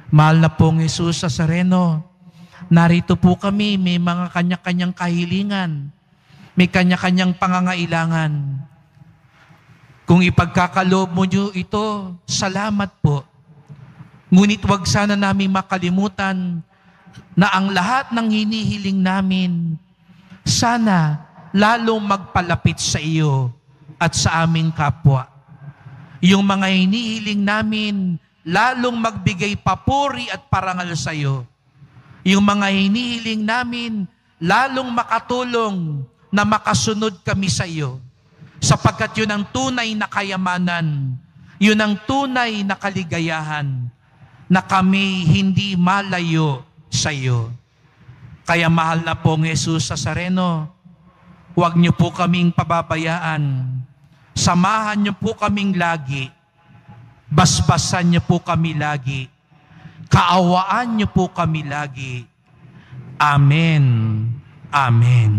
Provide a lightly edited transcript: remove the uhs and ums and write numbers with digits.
Mahal na pong Jesus Nazareno, narito po kami, may mga kanya-kanyang kahilingan, may kanya-kanyang pangangailangan. Kung ipagkakaloob mo niyo ito, salamat po. Ngunit wag sana namin makalimutan na ang lahat ng hinihiling namin, sana lalong magpalapit sa iyo at sa aming kapwa. Yung mga hinihiling namin, lalong magbigay papuri at parangal sa iyo. Yung mga hinihiling namin, lalong makatulong na makasunod kami sa iyo. Sapagkat yun ang tunay na kayamanan, yun ang tunay na kaligayahan, na kami hindi malayo sa iyo. Kaya mahal na pong Jesus Nazareno, huwag niyo po kaming pababayaan. Samahan niyo po kaming lagi. Basbasan niyo po kami lagi. Kaawaan niyo po kami lagi. Amen. Amen.